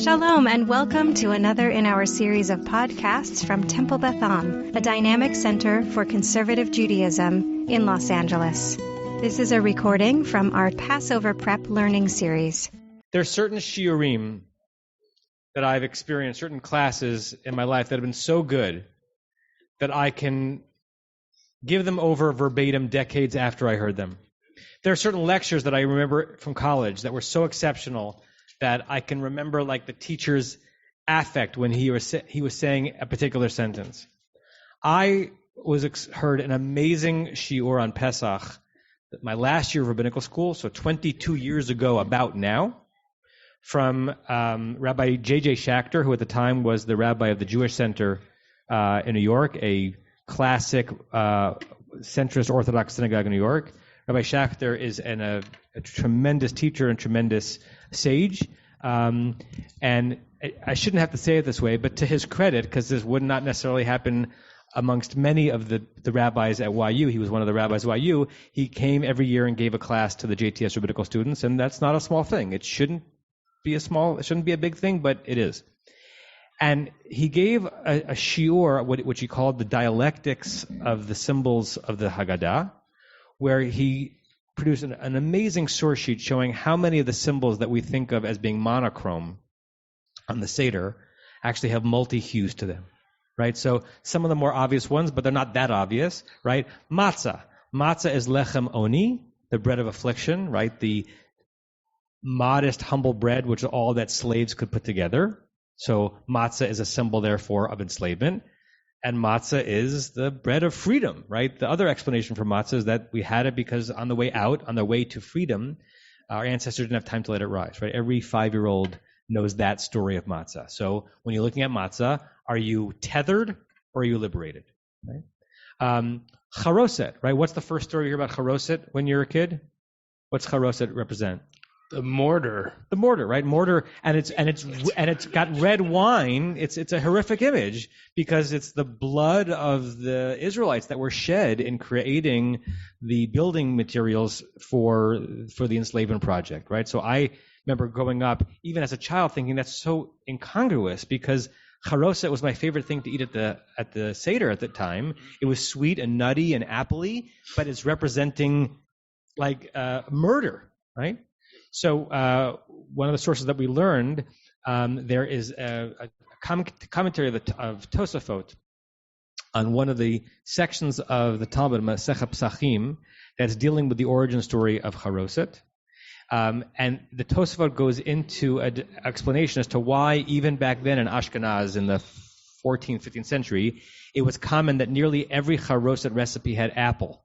Shalom and welcome to another in our series of podcasts from Temple Beth Am, a dynamic center for conservative Judaism in Los Angeles. This is a recording from our Passover Prep Learning Series. There are certain shiurim that I've experienced, certain classes in my life that have been so good that I can give them over verbatim decades after I heard them. There are certain lectures that I remember from college that were so exceptional that I can remember like the teacher's affect when he was saying a particular sentence. I heard an amazing shiur on Pesach, my last year of rabbinical school, so 22 years ago about now, from Rabbi J.J. Shapiro, who at the time was the rabbi of the Jewish Center in New York, a classic centrist Orthodox synagogue in New York. Rabbi Shapiro is a tremendous teacher and tremendous sage. And I shouldn't have to say it this way, but to his credit, because this would not necessarily happen amongst many of the rabbis at YU, he was one of the rabbis at YU, he came every year and gave a class to the JTS rabbinical students, and that's not a small thing. It shouldn't be a big thing, but it is. And he gave a shiur, which he called the dialectics of the symbols of the Haggadah, where he produced an amazing source sheet showing how many of the symbols that we think of as being monochrome on the seder actually have multi-hues to them, right? So some of the more obvious ones, but they're not that obvious, right? Matzah. Matzah is lechem oni, the bread of affliction, right? The modest, humble bread, which is all that slaves could put together. So matzah is a symbol, therefore, of enslavement. And matzah is the bread of freedom, right? The other explanation for matzah is that we had it because on the way out, on the way to freedom, our ancestors didn't have time to let it rise, right? Every 5-year-old knows that story of matzah. So when you're looking at matzah, are you tethered or are you liberated, right? Charoset, right? What's the first story you hear about charoset when you're a kid? What's charoset represent? The mortar. The mortar, right? Mortar, and it's got red wine. It's a horrific image because it's the blood of the Israelites that were shed in creating the building materials for the enslavement project, right? So I remember growing up, even as a child, thinking that's so incongruous because charoset was my favorite thing to eat at the seder at the time. It was sweet and nutty and appley, but it's representing like murder, right? So one of the sources that we learned, there is a commentary of Tosafot on one of the sections of the Talmud, Masechet Pesachim, that's dealing with the origin story of Charoset. And the Tosafot goes into an explanation as to why even back then in Ashkenaz in the 14th, 15th century, it was common that nearly every Charoset recipe had apple,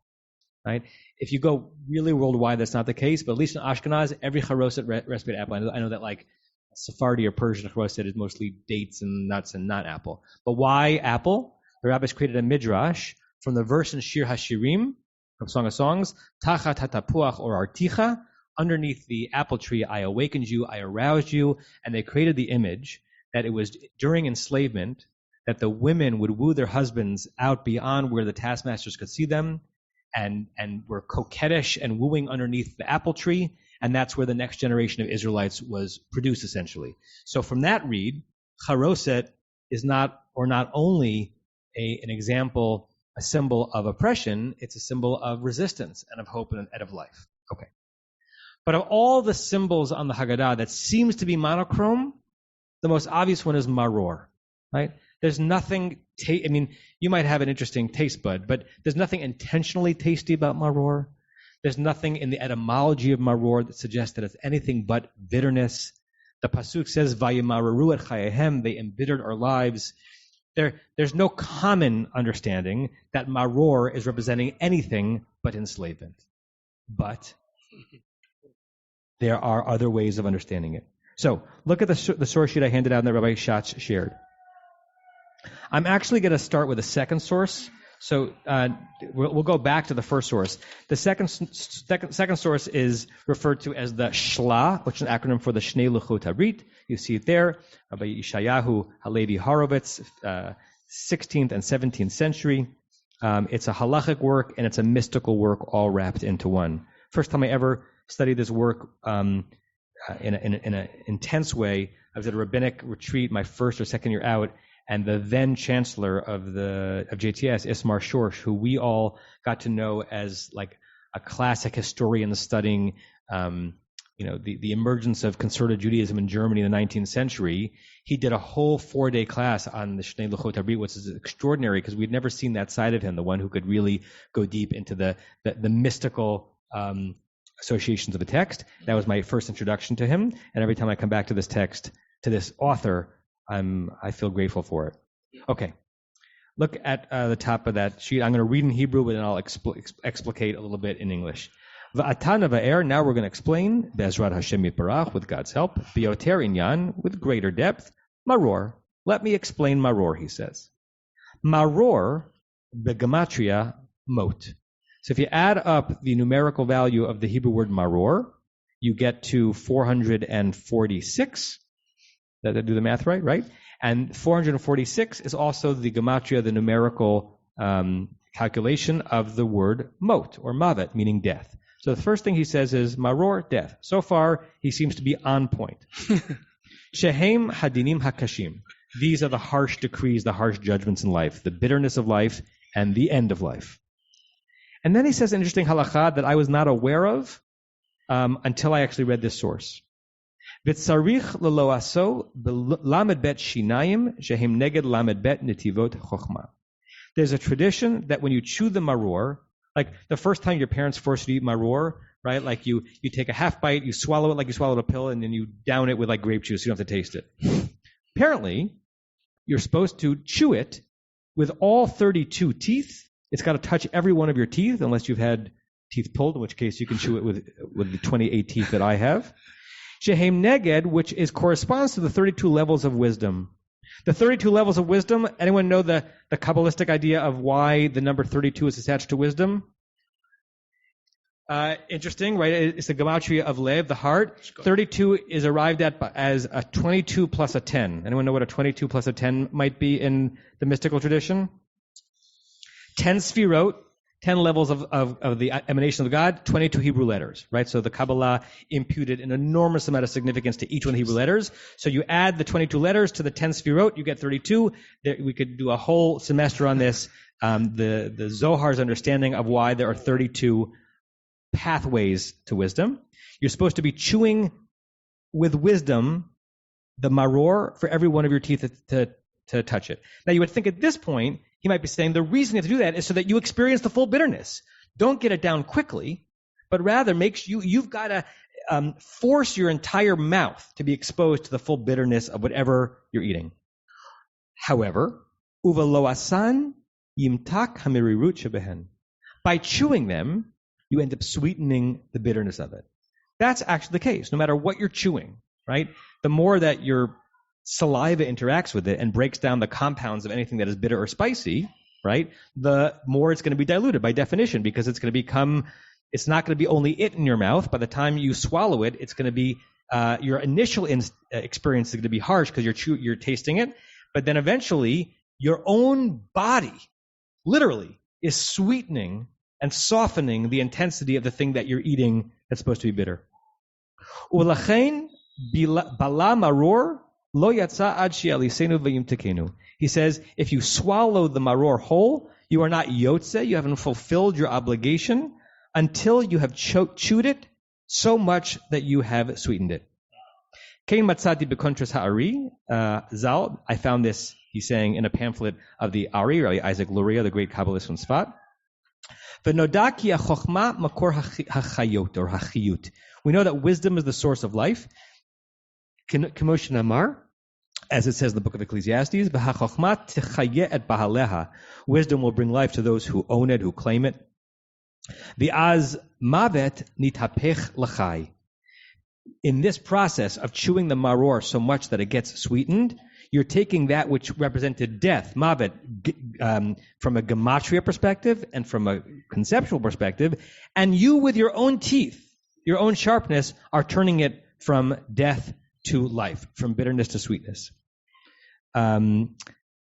right? If you go really worldwide, that's not the case, but at least in Ashkenaz, every charoset recipe had apple. I know that like Sephardi or Persian charoset is mostly dates and nuts and not apple. But why apple? The rabbis created a midrash from the verse in Shir HaShirim, from Song of Songs, Tachat HaTapuach or Articha, underneath the apple tree, I awakened you, I aroused you, and they created the image that it was during enslavement that the women would woo their husbands out beyond where the taskmasters could see them, and were coquettish and wooing underneath the apple tree, and that's where the next generation of Israelites was produced, essentially. So from that read, charoset is not only an example, a symbol of oppression, it's a symbol of resistance and of hope and of life. Okay. But of all the symbols on the Haggadah that seems to be monochrome, the most obvious one is maror, right? There's nothing, you might have an interesting taste bud, but there's nothing intentionally tasty about maror. There's nothing in the etymology of maror that suggests that it's anything but bitterness. The pasuk says, "Vayimararu et chayehem," they embittered our lives. There's no common understanding that maror is representing anything but enslavement. But there are other ways of understanding it. So look at the source sheet I handed out and that Rabbi Schatz shared. I'm actually going to start with a second source. So we'll go back to the first source. The second source is referred to as the Shla, which is an acronym for the Shnei Luchot Habrit. You see it there. Rabbi Yeshayahu Halevi Horovitz, 16th and 17th century. It's a halachic work and it's a mystical work all wrapped into one. First time I ever studied this work, in an intense way. I was at a rabbinic retreat my first or second year out, and the then chancellor of JTS, Ismar Shorsh, who we all got to know as like a classic historian studying the emergence of conservative Judaism in Germany in the 19th century. He did a whole 4-day class on the Shnei Luchot Habrit, which is extraordinary because we'd never seen that side of him, the one who could really go deep into the mystical associations of the text. That was my first introduction to him, and every time I come back to this text, to this author, I feel grateful for it. Okay, look at the top of that sheet. I'm going to read in Hebrew, but then I'll explicate a little bit in English. Va'atana va'er, now we're going to explain, Be'ezrat Hashem Yitbarach, with God's help, B'yoter inyan, with greater depth, Maror. Let me explain Maror, he says. Maror, begematria, mot. So if you add up the numerical value of the Hebrew word Maror, you get to 446. Did I do the math right? And 446 is also the gematria, the numerical calculation of the word mot, or mavet, meaning death. So the first thing he says is maror, death. So far, he seems to be on point. Shehem hadinim hakashim. These are the harsh decrees, the harsh judgments in life, the bitterness of life, and the end of life. And then he says an interesting halakha that I was not aware of until I actually read this source. V'tzarich leloaso lamed bet shinayim shehem neged lamed bet netivot chochma. There's a tradition that when you chew the maror, like the first time your parents forced you to eat maror, right? Like you take a half bite, you swallow it like you swallowed a pill, and then you down it with like grape juice. You don't have to taste it. Apparently, you're supposed to chew it with all 32 teeth. It's got to touch every one of your teeth, unless you've had teeth pulled, in which case you can chew it with the 28 teeth that I have. Shehem neged, which corresponds to the 32 levels of wisdom. The 32 levels of wisdom, anyone know the Kabbalistic idea of why the number 32 is attached to wisdom? Interesting, right? It's the gematria of lev, the heart. 32 is arrived at as a 22 plus a 10. Anyone know what a 22 plus a 10 might be in the mystical tradition? 10 sfirot, 10 levels of the emanation of God, 22 Hebrew letters, right? So the Kabbalah imputed an enormous amount of significance to each one of the Hebrew letters. So you add the 22 letters to the 10 sfirot, you get 32. We could do a whole semester on this. The Zohar's understanding of why there are 32 pathways to wisdom. You're supposed to be chewing with wisdom the maror for every one of your teeth to touch it. Now you would think at this point, he might be saying the reason you have to do that is so that you experience the full bitterness. Don't get it down quickly, but rather you've got to force your entire mouth to be exposed to the full bitterness of whatever you're eating. However, uva lo asan yimtak hamirirut shebehen. By chewing them, you end up sweetening the bitterness of it. That's actually the case. No matter what you're chewing, right? The more that your saliva interacts with it and breaks down the compounds of anything that is bitter or spicy, right? The more it's going to be diluted by definition, because it's not going to be only it in your mouth. By the time you swallow it, it's going to be, your initial experience is going to be harsh because you're tasting it. But then eventually your own body literally is sweetening and softening the intensity of the thing that you're eating that's supposed to be bitter. Ulachein bala maror lo yatsa ad she'alisenu v'yimtekenu. He says, if you swallow the maror whole, you are not yotze, you haven't fulfilled your obligation until you have chewed it so much that you have sweetened it. Kein matzati b'kontras ha'ari zal. I found this, he's saying, in a pamphlet of the Ari, Rabbi Isaac Luria, the great Kabbalist from Sfat. V'noda ki ha'chochma makor ha'chayot, or ha'chiyut. We know that wisdom is the source of life. K'mosh namar, as it says in the book of Ecclesiastes, v'ha'chochma techayeh et bahaleha. Wisdom will bring life to those who own it, who claim it. V'az mavet nitapech l'chai. In this process of chewing the maror so much that it gets sweetened, you're taking that which represented death, mavet, from a gematria perspective and from a conceptual perspective, and you with your own teeth, your own sharpness, are turning it from death to life, from bitterness to sweetness.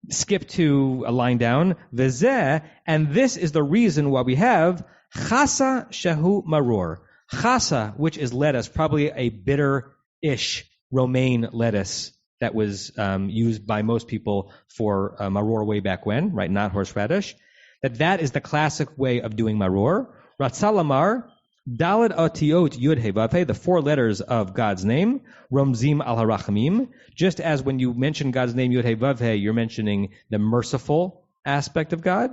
Skip to a line down. V'zeh, and this is the reason why we have chasa shehu maror. Chasa, which is lettuce, probably a bitter ish romaine lettuce that was used by most people for maror way back when, right? Not horseradish. That is the classic way of doing maror. Ratzalamar, Daled Otiot Yud He Vav He, the 4 letters of God's name, Romzim al Harachamim. Just as when you mention God's name Yud He Vav He, you're mentioning the merciful aspect of God.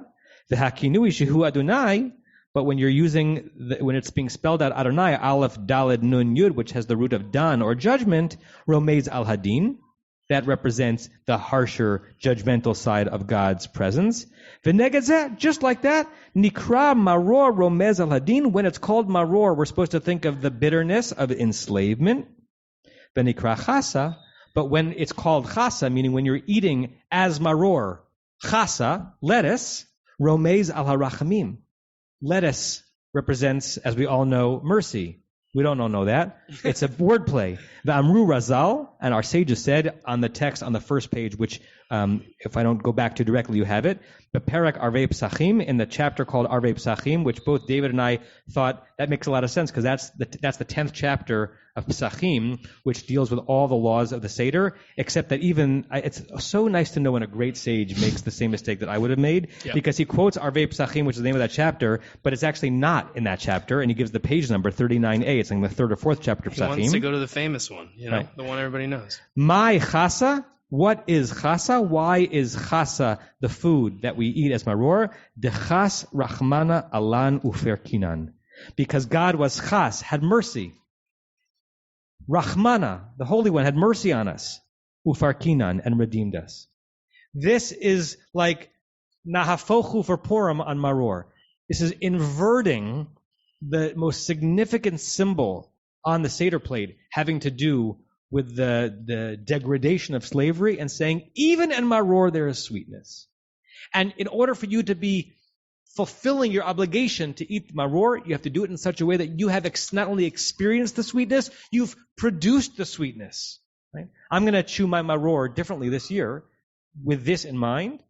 The Hakinui Shehu Adonai. But when you're when it's being spelled out Adonai, Aleph Daled Nun Yud, which has the root of Dan or judgment, Romez al Hadin. That represents the harsher, judgmental side of God's presence. V'negazeh, just like that, Nikra Maror Romez al Hadin. When it's called Maror, we're supposed to think of the bitterness of enslavement. V'nikra Chasa, but when it's called Chasa, meaning when you're eating as Maror, Chasa, lettuce, Romez al Harachamim. Lettuce represents, as we all know, mercy. We don't all know that. It's a wordplay. The Amru Razal, and our sages said on the text on the first page, which if I don't go back to directly, you have it. The Perek Arvei Pesachim, in the chapter called Arvei Pesachim, which both David and I thought that makes a lot of sense because that's the 10th chapter of Pesachim, which deals with all the laws of the seder. Except that it's so nice to know when a great sage makes the same mistake that I would have made, because he quotes Arvei Pesachim, which is the name of that chapter, but it's actually not in that chapter, and he gives the page number 39a. It's in the 3rd or 4th chapter of Pesachim. He wants to go to the famous one, right. The one everybody knows. My chasa. What is chasa? Why is chasa the food that we eat as maror? Dechas rachmana alan uferkinan. Because God was chas, had mercy. Rachmana, the Holy One, had mercy on us. Ufarkinan, and redeemed us. This is like nahafochu for Purim on maror. This is inverting the most significant symbol on the Seder plate having to do with the degradation of slavery and saying, even in maror there is sweetness. And in order for you to be fulfilling your obligation to eat maror, you have to do it in such a way that you have not only experienced the sweetness, you've produced the sweetness. Right? I'm going to chew my maror differently this year with this in mind,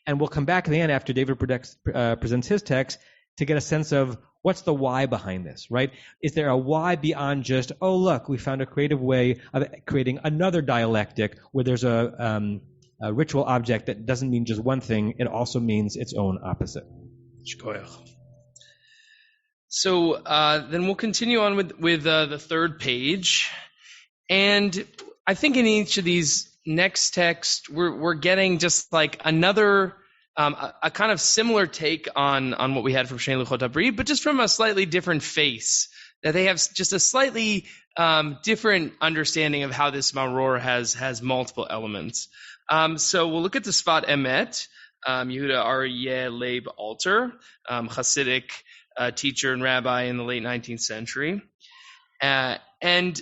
and we'll come back at the end after David presents his text to get a sense of what's the why behind this, right? Is there a why beyond just, oh, look, we found a creative way of creating another dialectic where there's a ritual object that doesn't mean just one thing, it also means its own opposite. So then we'll continue on with the 3rd page. And I think in each of these next texts, we're getting just like another a kind of similar take on what we had from Shnei Luchot HaBrit, but just from a slightly different face. That they have just a slightly different understanding of how this maror has multiple elements. So we'll look at the Sfat Emet, Yehuda Aryeh Leib Alter, Hasidic teacher and rabbi in the late 19th century. And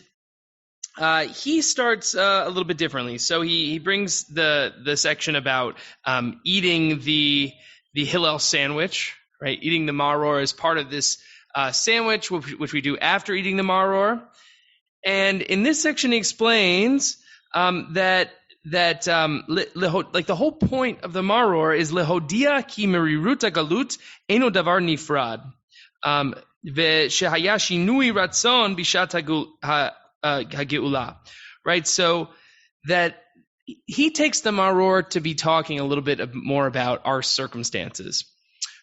he starts a little bit differently. So he brings the section about eating the Hillel sandwich, right? Eating the maror as part of this sandwich, which we do after eating the maror. And in this section, he explains that like the whole point of the maror is lehodia ki merirut galut eno davar nifrad ve'shehaya shinui ratzon bishat hageula, right? So that he takes the maror to be talking a little bit more about our circumstances,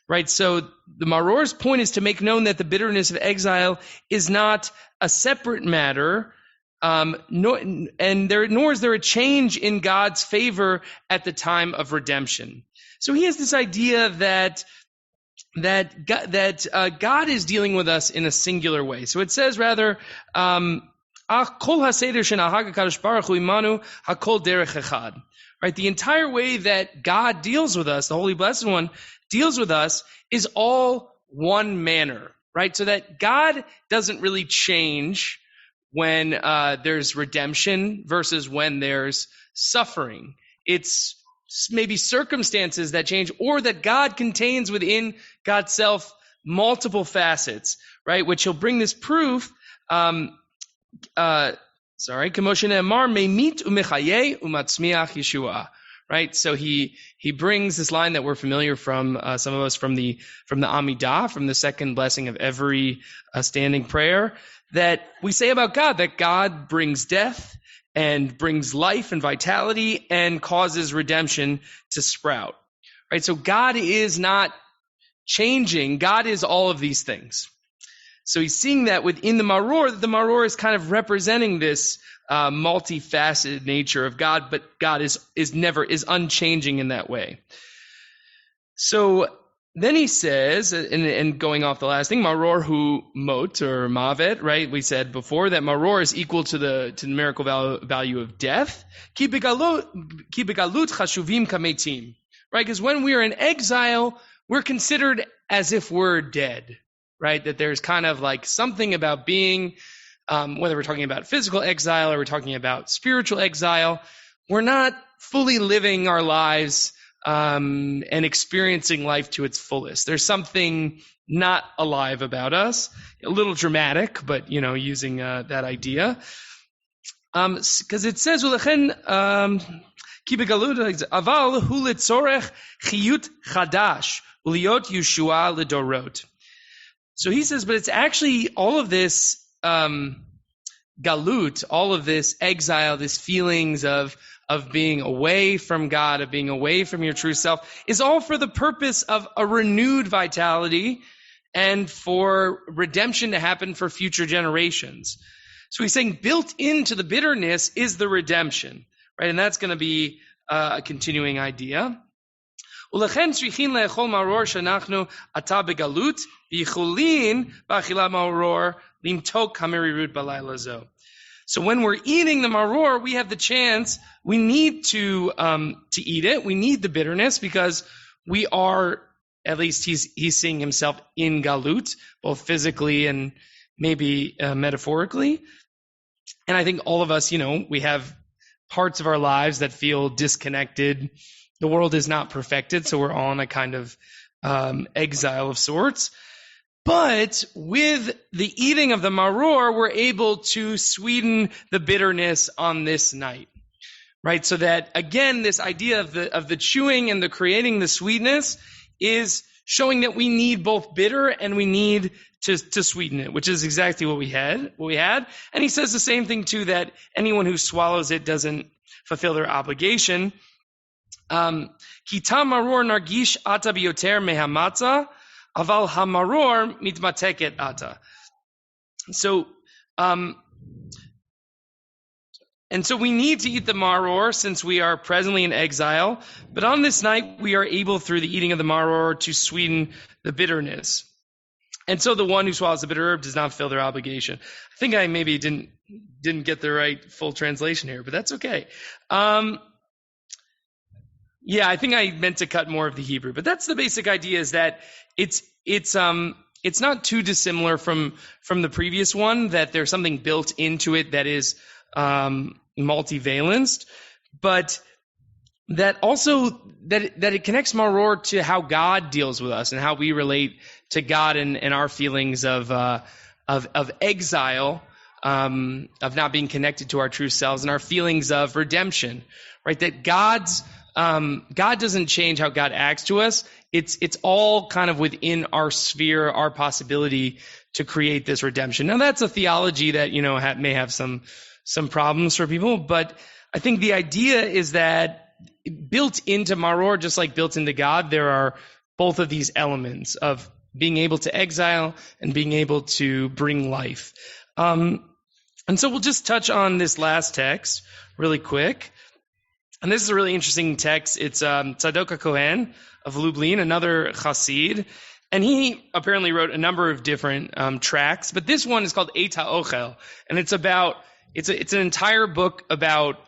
right? So the maror's point is to make known that the bitterness of exile is not a separate matter, nor is there a change in God's favor at the time of redemption. So he has this idea that God is dealing with us in a singular way. So it says rather, right? The entire way that God deals with us, the Holy Blessed One deals with us, is all one manner, right? So that God doesn't really change when there's redemption versus when there's suffering. It's maybe circumstances that change, or that God contains within God's self multiple facets, right? Which he'll bring this proof. Right? right? So he brings this line that we're familiar from, some of us from the Amidah, from the second blessing of every standing prayer, that we say about God, that God brings death and brings life and vitality and causes redemption to sprout, right? So God is not changing. God is all of these things. So he's seeing that within the maror is kind of representing this multifaceted nature of God, but God is unchanging in that way. So then he says, and going off the last thing, maror hu mot or mavet, right? We said before that maror is equal to the numerical value of death. Ki begalut chashuvim kametim, right? Because when we are in exile, we're considered as if we're dead, right? That there's kind of like something about being, whether we're talking about physical exile or we're talking about spiritual exile, we're not fully living our lives and experiencing life to its fullest. There's something not alive about us. A little dramatic, but, using that idea. Because it says, ki begalut aval hu litzorech chiyut chadash uliot Yeshua lidorot. So he says, but it's actually all of this galut, all of this exile, this feelings of being away from God, of being away from your true self, is all for the purpose of a renewed vitality and for redemption to happen for future generations. So he's saying built into the bitterness is the redemption, right? And that's going to be a continuing idea. ולכן צריכים לאכול מרור שאנחנו עתה בגלות, ויכולים באכילה מרור למתוק המרירות בלילה זו. So when we're eating the maror, we have the chance, we need to eat it. We need the bitterness because we are, at least he's seeing himself in galut, both physically and maybe metaphorically. And I think all of us, we have parts of our lives that feel disconnected. The world is not perfected, so we're on a kind of exile of sorts. But with the eating of the maror, we're able to sweeten the bitterness on this night, right? So that, again, this idea of the chewing and the creating the sweetness is showing that we need both bitter and we need to sweeten it, which is exactly what we had. And he says the same thing, too, that anyone who swallows it doesn't fulfill their obligation. Kita maror nargish ata biyoter mehamatza, aval hamaror mitmateket ata. So, and so we need to eat the maror since we are presently in exile. But on this night, we are able, through the eating of the maror, to sweeten the bitterness. And so the one who swallows the bitter herb does not fulfill their obligation. I think I maybe didn't get the right full translation here, but that's okay. Yeah, I think I meant to cut more of the Hebrew, but that's the basic idea, is that it's not too dissimilar from the previous one, that there's something built into it that is multivalenced, but that also that it connects maror to how God deals with us and how we relate to God and our feelings of exile, of not being connected to our true selves, and our feelings of redemption, right? That God doesn't change how God acts to us. It's all kind of within our sphere, our possibility to create this redemption. Now that's a theology that, may have some problems for people, but I think the idea is that built into maror, just like built into God, there are both of these elements of being able to exile and being able to bring life. And so we'll just touch on this last text really quick. And this is a really interesting text. It's Tzadok HaKohen of Lublin, another Chassid. And he apparently wrote a number of different tracts. But this one is called Eit HaOchel. And it's an entire book about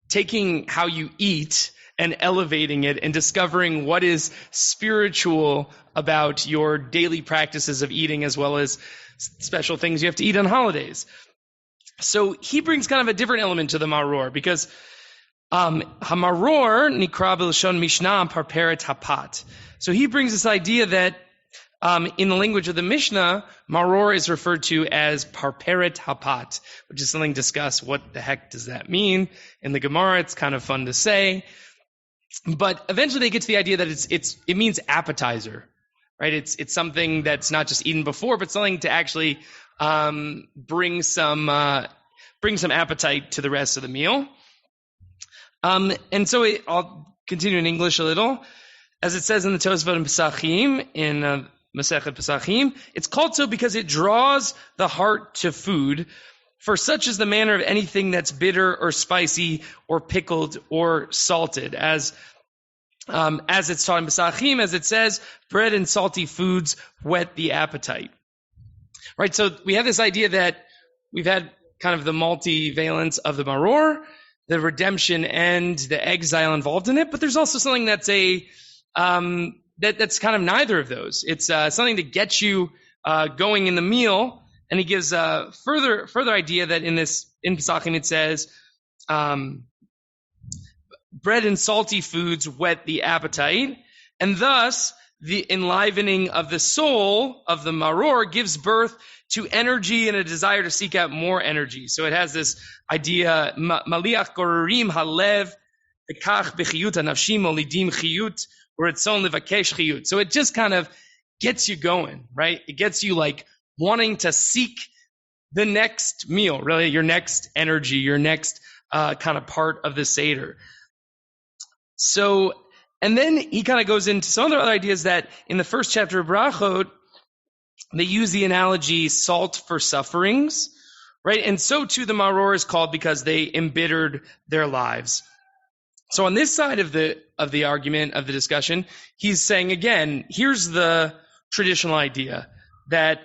taking how you eat and elevating it and discovering what is spiritual about your daily practices of eating, as well as special things you have to eat on holidays. So he brings kind of a different element to the maror, because hamaror nikra b'lashon mishnah parperet hapat. So he brings this idea that In the language of the Mishnah, maror is referred to as parperet hapat, which is something discussed. What the heck does that mean? In the Gemara, it's kind of fun to say. But eventually they get to the idea that it means appetizer, right? It's something that's not just eaten before, but something to actually bring some appetite to the rest of the meal. And so I'll continue in English a little. As it says in the Tosafot and Pesachim, in Masechet Pesachim, it's called so because it draws the heart to food, for such is the manner of anything that's bitter or spicy or pickled or salted. As it's taught in Pesachim, as it says, bread and salty foods whet the appetite. Right, so we have this idea that we've had kind of the multivalence of the maror, the redemption and the exile involved in it, but there's also something that's that's kind of neither of those. It's something to get you going in the meal, and he gives a further idea that in Pesachim it says, bread and salty foods whet the appetite, and thus the enlivening of the soul of the maror gives birth to energy and a desire to seek out more energy. So it has this idea, maliach gorerim halev bekach bechiyut hanafshim olidim chiyut uretzon levakesh chiyut. So it just kind of gets you going, right? It gets you like wanting to seek the next meal, really, your next energy, your next kind of part of the seder. So, and then he kind of goes into some other ideas that in the first chapter of Brachot, they use the analogy salt for sufferings, right? And so too the maror is called because they embittered their lives. So on this side of the argument, of the discussion, he's saying again, here's the traditional idea that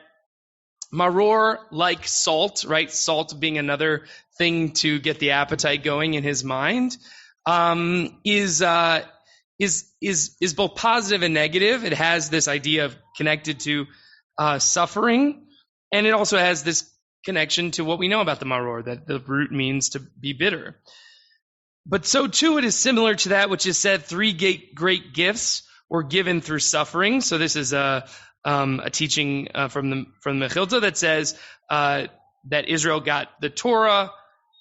maror, like salt, right? Salt being another thing to get the appetite going in his mind, is both positive and negative. It has this idea of connected to suffering, and it also has this connection to what we know about the maror, that the root means to be bitter. But so too it is similar to that which is said, 3 great gifts were given through suffering. So this is a teaching from the Mechilta that says that Israel got the Torah,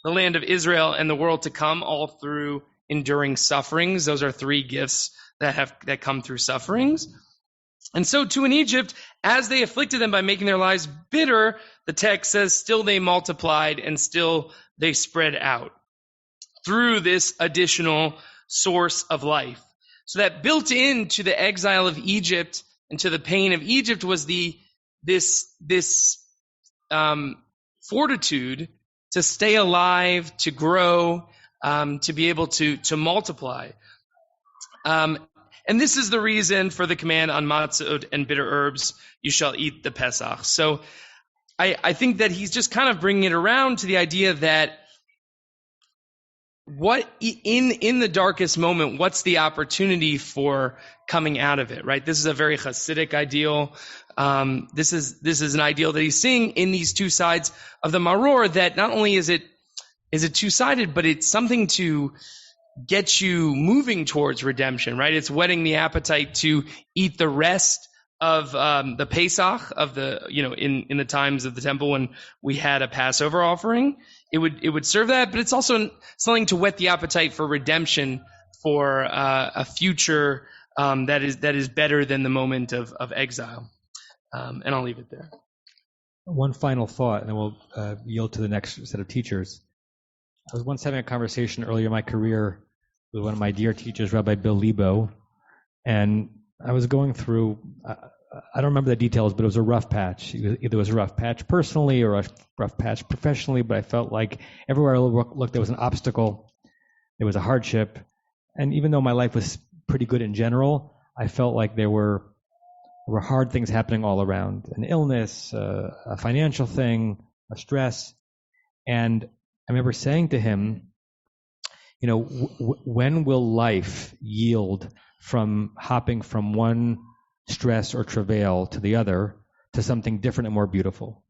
the land of Israel, and the world to come all through enduring sufferings. Those are 3 gifts that come through sufferings. And so too in Egypt, as they afflicted them by making their lives bitter, the text says, still they multiplied and still they spread out through this additional source of life. So that built into the exile of Egypt and to the pain of Egypt was this fortitude to stay alive, to grow, to be able to multiply. And this is the reason for the command on matzot and bitter herbs, you shall eat the Pesach. So I think that he's just kind of bringing it around to the idea that what in the darkest moment, what's the opportunity for coming out of it, right? This is a very Hasidic ideal. This is an ideal that he's seeing in these 2 sides of the maror, that not only is it 2-sided, but it's something to get you moving towards redemption, right? It's whetting the appetite to eat the rest of the Pesach, of the, in the times of the temple when we had a Passover offering. It would serve that, but it's also something to whet the appetite for redemption, for a future that is better than the moment of exile. And I'll leave it there. One final thought, and then we'll yield to the next set of teachers. I was once having a conversation earlier in my career with one of my dear teachers, Rabbi Bill Lebo, and I was going through, I don't remember the details, but it was a rough patch. Either it was a rough patch personally or a rough patch professionally, but I felt like everywhere I looked, there was an obstacle, there was a hardship, and even though my life was pretty good in general, I felt like there were hard things happening all around, an illness, a financial thing, a stress, and I remember saying to him, when will life yield from hopping from one stress or travail to the other to something different and more beautiful?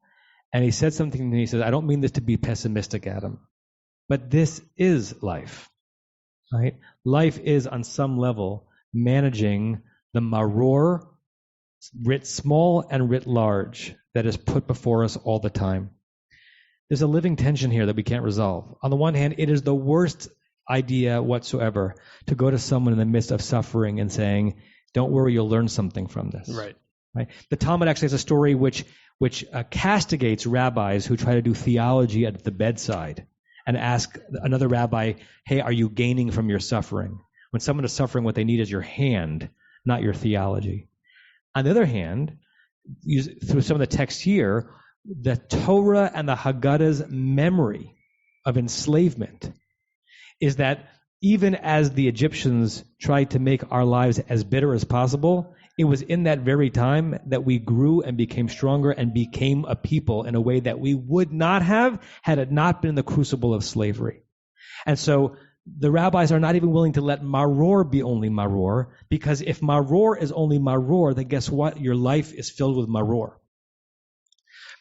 And he said something to me. He says, I don't mean this to be pessimistic, Adam, but this is life, right? Life is on some level managing the maror writ small and writ large, that is put before us all the time. There's a living tension here that we can't resolve. On the one hand, it is the worst idea whatsoever to go to someone in the midst of suffering and saying, don't worry, you'll learn something from this. Right. The Talmud actually has a story which castigates rabbis who try to do theology at the bedside and ask another rabbi, hey, are you gaining from your suffering? When someone is suffering, what they need is your hand, not your theology. On the other hand, through some of the texts here, the Torah and the Haggadah's memory of enslavement is that even as the Egyptians tried to make our lives as bitter as possible, it was in that very time that we grew and became stronger and became a people in a way that we would not have had it not been the crucible of slavery. And so the rabbis are not even willing to let maror be only maror, because if maror is only maror, then guess what? Your life is filled with maror.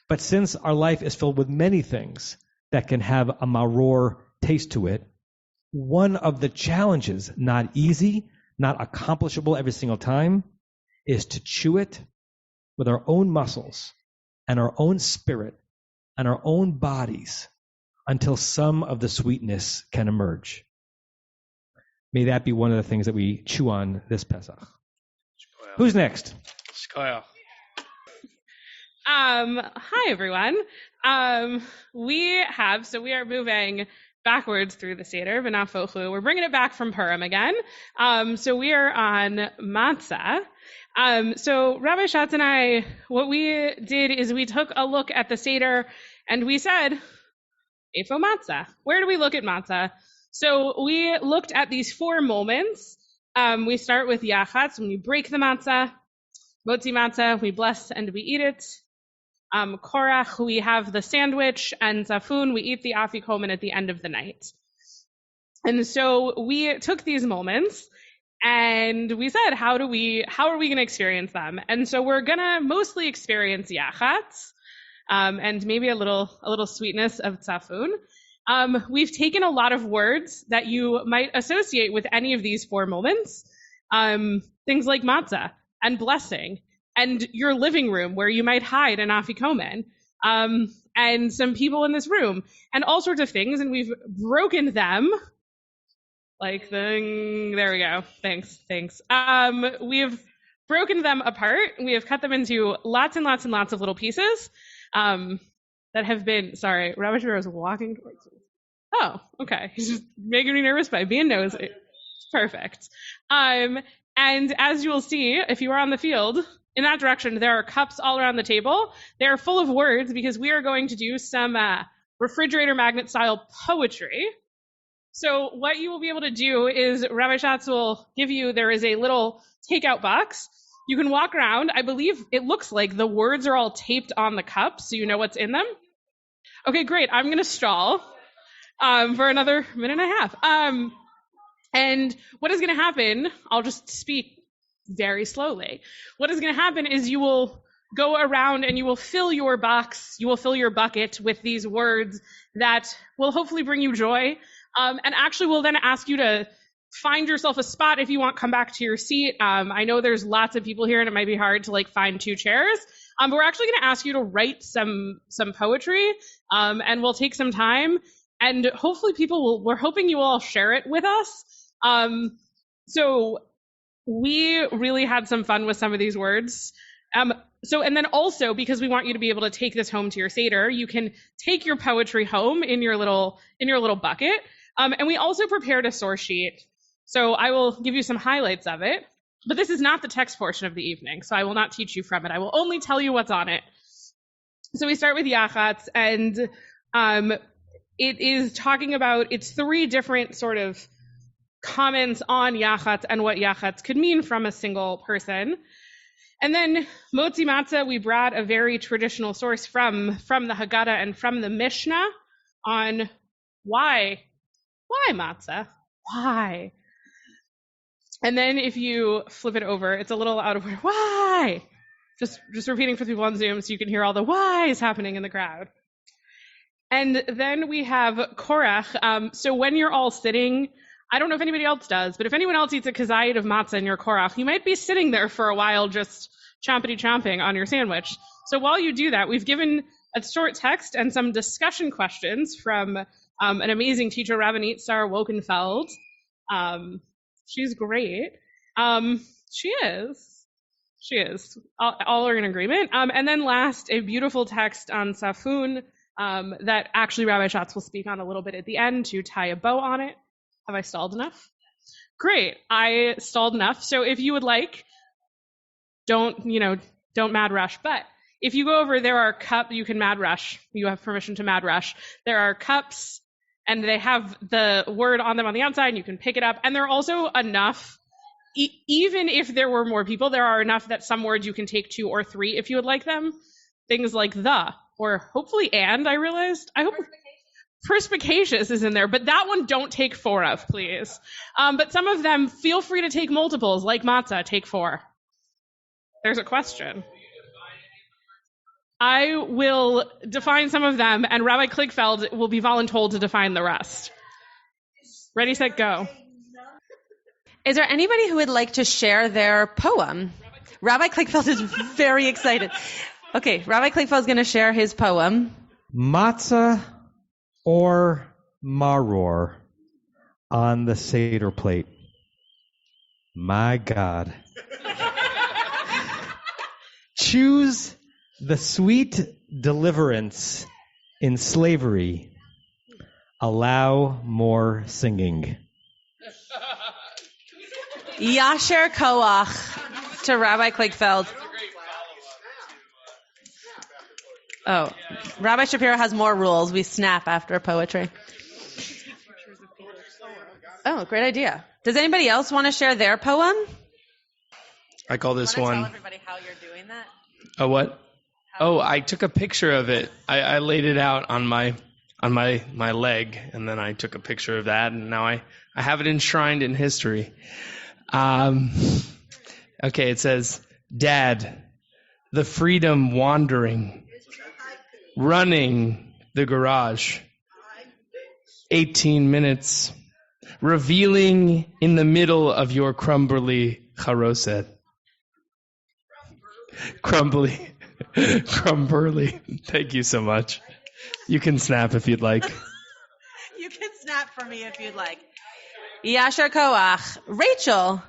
But since our life is filled with many things that can have a maror taste to it, one of the challenges, not easy, not accomplishable every single time, is to chew it with our own muscles and our own spirit and our own bodies until some of the sweetness can emerge. May that be one of the things that we chew on this Pesach. Who's next? Hi, everyone. We are moving backwards through the seder, v'nafochu. We're bringing it back from Purim again. So we are on matzah. So Rabbi Schatz and I, what we did is we took a look at the seder and we said, Eifo matzah? Where do we look at matzah? So we looked at these 4 moments. We start with yachatz, when you break the matzah. Motzi matzah, we bless and we eat it. Korach, we have the sandwich, and zafun, we eat the afikomen at the end of the night. And so we took these moments and we said, how are we going to experience them? And so we're going to mostly experience yachatz, and maybe a little sweetness of zafun. We've taken a lot of words that you might associate with any of these 4 moments, things like matzah and blessing, and your living room where you might hide an afikomen, and some people in this room, and all sorts of things, and we've broken them, there we go, thanks. We've broken them apart, we have cut them into lots and lots and lots of little pieces, that have been, sorry, Rabbi Shapiro is walking towards me. Oh, okay, he's just making me nervous by being nosy. Perfect. And as you will see, if you are on the field, in that direction, there are cups all around the table. They are full of words because we are going to do some refrigerator magnet style poetry. So what you will be able to do is Rabbi Schatz will give you, there is a little takeout box. You can walk around. I believe it looks like the words are all taped on the cups, so you know what's in them. Okay, great. I'm going to stall for another minute and a half. And what is going to happen, I'll just speak very slowly. What is going to happen is you will go around and you will fill your box, you will fill your bucket with these words that will hopefully bring you joy, and actually will then ask you to find yourself a spot. If you want, come back to your seat. I know there's lots of people here and it might be hard to find 2 chairs, but we're actually going to ask you to write some poetry, and we'll take some time, and hopefully we're hoping you will all share it with us. So we really had some fun with some of these words. And then also, because we want you to be able to take this home to your seder, you can take your poetry home in your little bucket. And we also prepared a source sheet. So I will give you some highlights of it, but this is not the text portion of the evening, so I will not teach you from it. I will only tell you what's on it. So we start with yachatz, and it is talking about, it's 3 different sort of comments on yachatz and what yachatz could mean from a single person. And then motzi matzah, we brought a very traditional source from the Haggadah and from the Mishnah on why matzah? Why? And then if you flip it over, it's a little out of order. Why? Just repeating for people on Zoom so you can hear all the whys happening in the crowd. And then we have korach. So when you're all sitting, I don't know if anybody else does, but if anyone else eats a kazayit of matzah in your korach, you might be sitting there for a while just chomping on your sandwich. So while you do that, we've given a short text and some discussion questions from an amazing teacher, Rabbi Sarah Wokenfeld. She's great. She is. All are in agreement. And then last, a beautiful text on Safun that actually Rabbi Schatz will speak on a little bit at the end to tie a bow on it. Have I stalled enough? Great. I stalled enough. So if you would like, don't mad rush. But if you go over, there are you can mad rush. You have permission to mad rush. There are cups, and they have the word on them on the outside, and you can pick it up. And there are also enough, even if there were more people, there are enough that some words you can take 2 or 3 if you would like them. Things like the, or hopefully and, I realized. I hope perspicacious is in there, but that one don't take 4 of, please. But some of them, feel free to take multiples, like matzah, take 4. There's a question. I will define some of them, and Rabbi Kligfeld will be voluntold to define the rest. Ready, set, go. Is there anybody who would like to share their poem? Rabbi Kligfeld is very excited. Okay, Rabbi Kligfeld is going to share his poem. Matzah or maror on the seder plate. My God. Choose the sweet deliverance in slavery. Allow more singing. Yasher Koach to Rabbi Kligfeld. Oh, Rabbi Shapiro has more rules. We snap after poetry. Oh, great idea. Does anybody else want to share their poem? I call this one. Tell everybody how you're doing that. Oh, what? Oh, I took a picture of it. I laid it out on my leg, and then I took a picture of that, and now I have it enshrined in history. Okay, it says, Dad, the freedom wandering, running the garage, 18 minutes, revealing in the middle of your crumbly charoset. Crumbly. Thank you so much. You can snap if you'd like. You can snap for me if you'd like. Yasher Koach. Rachel,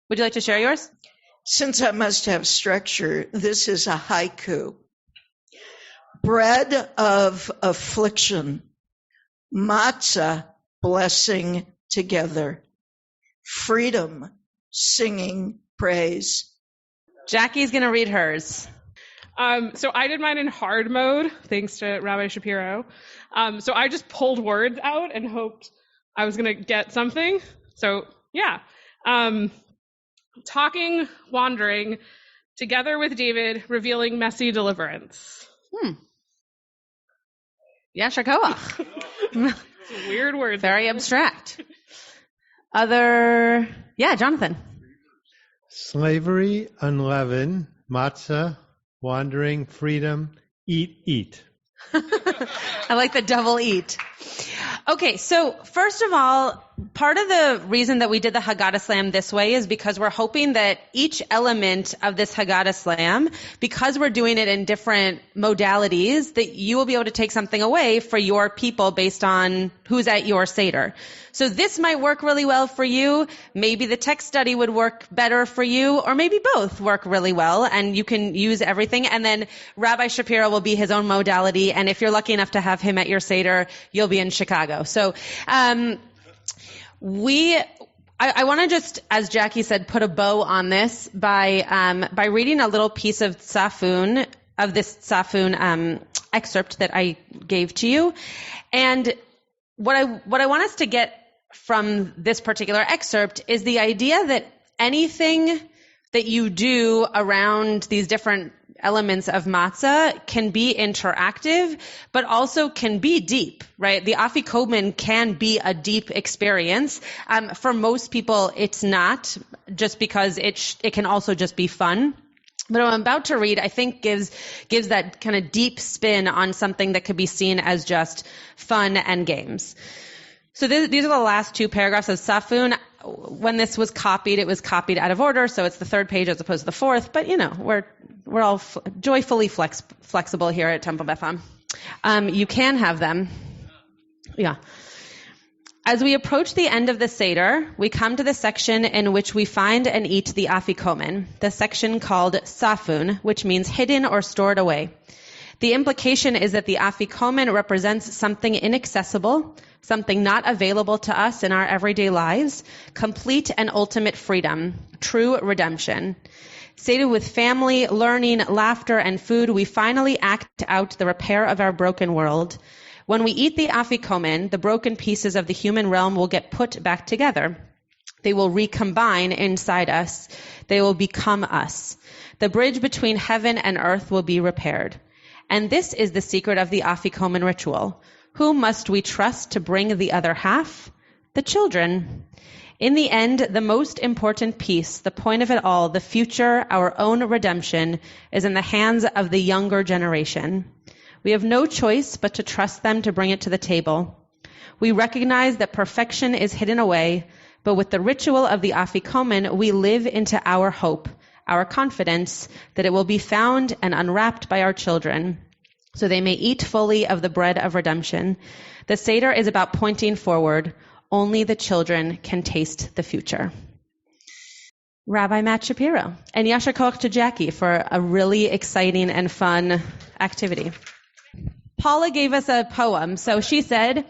would you like to share yours? Since I must have structure, this is a haiku. Bread of affliction, matzah blessing together, freedom singing praise. Jackie's going to read hers. So I did mine in hard mode, thanks to Rabbi Shapiro. So I just pulled words out and hoped I was going to get something. So, yeah. Talking, wandering, together with David, revealing messy deliverance. Yasher Koach. Weird words. Very abstract. Jonathan. Slavery, unleavened, matzah, wandering, freedom, eat. I like the double eat. Okay, so first of all, part of the reason that we did the Haggadah Slam this way is because we're hoping that each element of this Haggadah Slam, because we're doing it in different modalities, that you will be able to take something away for your people based on who's at your seder. So this might work really well for you. Maybe the text study would work better for you, or maybe both work really well, and you can use everything. And then Rabbi Shapiro will be his own modality, and if you're lucky enough to have him at your seder, you'll be in Chicago. So I want to just, as Jackie said, put a bow on this by reading a little piece of Safun, of this Safun excerpt that I gave to you. And what I want us to get from this particular excerpt is the idea that anything that you do around these different elements of matzah can be interactive, but also can be deep, right? The afikomen can be a deep experience. For most people, it's not, just because it can also just be fun. But what I'm about to read, I think, gives that kind of deep spin on something that could be seen as just fun and games. So these are the last 2 paragraphs of Safun. when this was copied, it was copied out of order, so it's the third page as opposed to the fourth. But we're all joyfully flexible here at Temple Beth Am. You can have them. Yeah. As we approach the end of the Seder, we come to the section in which we find and eat the afikomen, the section called safun, which means hidden or stored away. The implication is that the afikomen represents something inaccessible, something not available to us in our everyday lives, complete and ultimate freedom, true redemption. Sated with family, learning, laughter, and food, we finally act out the repair of our broken world. When we eat the afikomen, the broken pieces of the human realm will get put back together. They will recombine inside us. They will become us. The bridge between heaven and earth will be repaired. And this is the secret of the afikomen ritual. Who must we trust to bring the other half? The children. In the end, the most important piece, the point of it all, the future, our own redemption, is in the hands of the younger generation. We have no choice but to trust them to bring it to the table. We recognize that perfection is hidden away, but with the ritual of the afikomen, we live into our hope, our confidence that it will be found and unwrapped by our children, so they may eat fully of the bread of redemption. The Seder is about pointing forward. Only the children can taste the future. Rabbi Matt Shapiro. And Yasher Koach to Jackie for a really exciting and fun activity. Paula gave us a poem. So she said,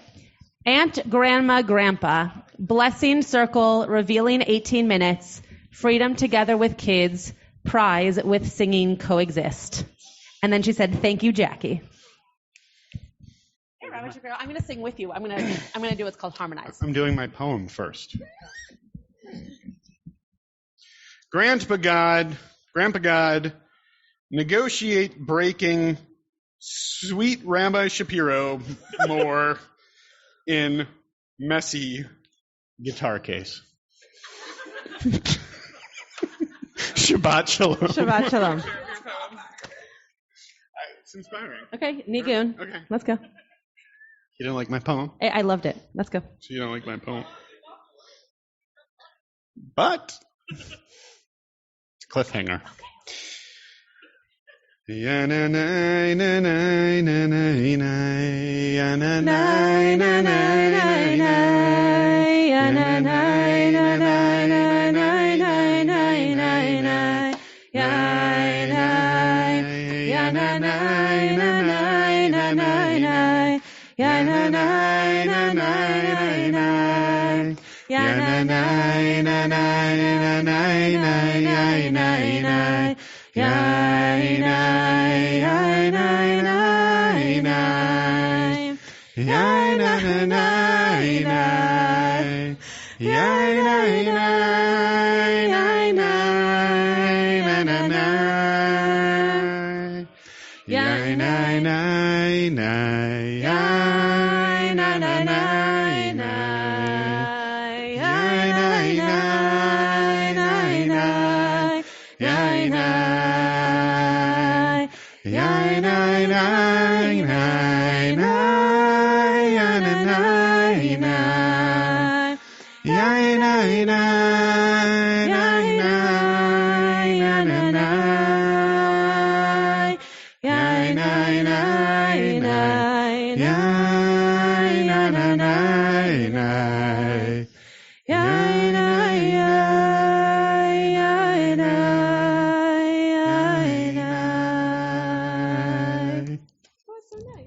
Aunt, Grandma, Grandpa, blessing circle, revealing 18 minutes, freedom together with kids, prize with singing coexist. And then she said, thank you, Jackie. Hey, Rabbi Shapiro, I'm going to sing with you. I'm going to do what's called harmonize. I'm doing my poem first. Grandpa God, negotiate breaking sweet Rabbi Shapiro more in messy guitar case. Shabbat Shalom. Shabbat Shalom. It's inspiring. Okay, Nigun. Okay. Let's go. You don't like my poem? I loved it. Let's go. So you don't like my poem? But it's a cliffhanger.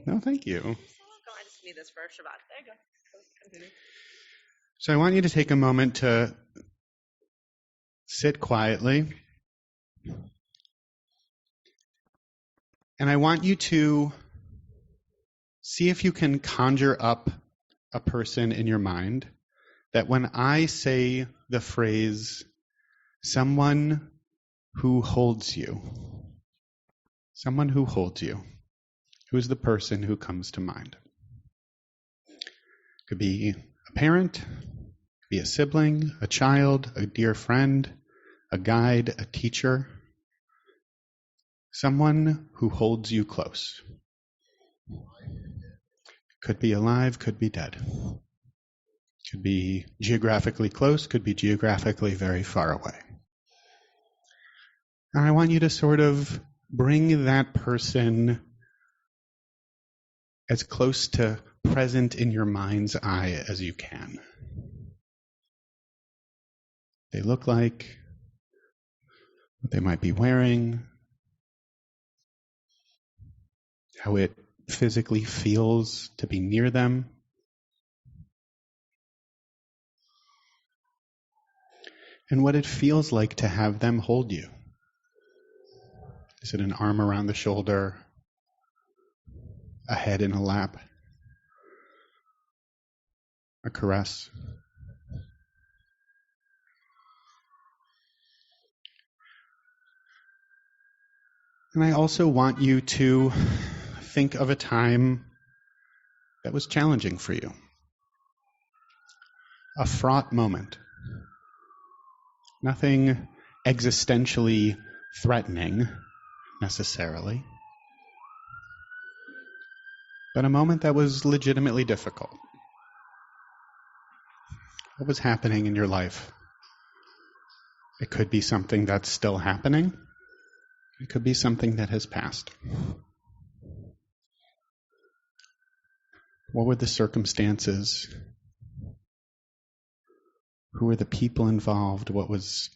No, thank you. I just need this for Shabbat. There you go. Continue. So I want you to take a moment to sit quietly. And I want you to see if you can conjure up a person in your mind that when I say the phrase, someone who holds you, who's the person who comes to mind? Could be a parent, could be a sibling, a child, a dear friend, a guide, a teacher. Someone who holds you close. Could be alive, could be dead. Could be geographically close, could be geographically very far away. And I want you to sort of bring that person as close to present in your mind's eye as you can. They look like, what they might be wearing, how it physically feels to be near them. And what it feels like to have them hold you. Is it an arm around the shoulder, a head in a lap, a caress? And I also want you to think of a time that was challenging for you. A fraught moment. Nothing existentially threatening, necessarily, but a moment that was legitimately difficult. What was happening in your life? It could be something that's still happening. It could be something that has passed. What were the circumstances? Who were the people involved? What was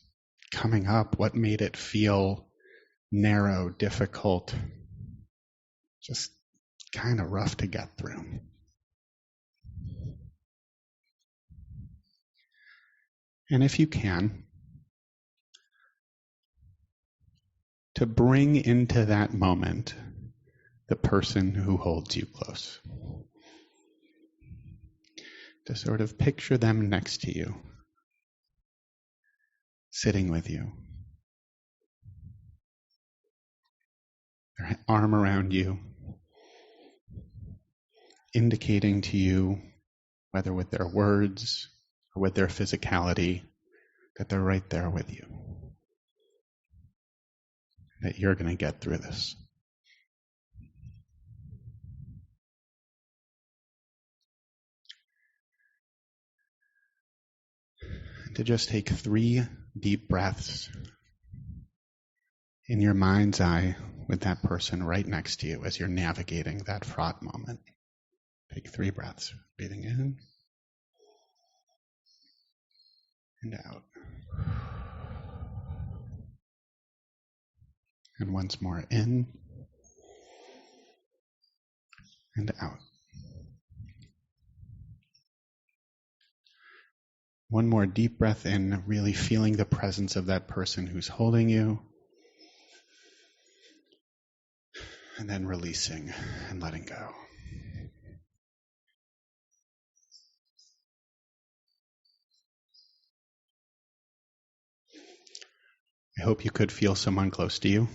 coming up? What made it feel narrow, difficult, just kind of rough to get through? And if you can, to bring into that moment the person who holds you close. To sort of picture them next to you, sitting with you, their arm around you, indicating to you, whether with their words or with their physicality, that they're right there with you, that you're going to get through this. To just take 3 deep breaths in your mind's eye with that person right next to you as you're navigating that fraught moment. Take 3 breaths, breathing in and out. And once more, in and out. One more deep breath in, really feeling the presence of that person who's holding you. And then releasing and letting go. I hope you could feel someone close to you.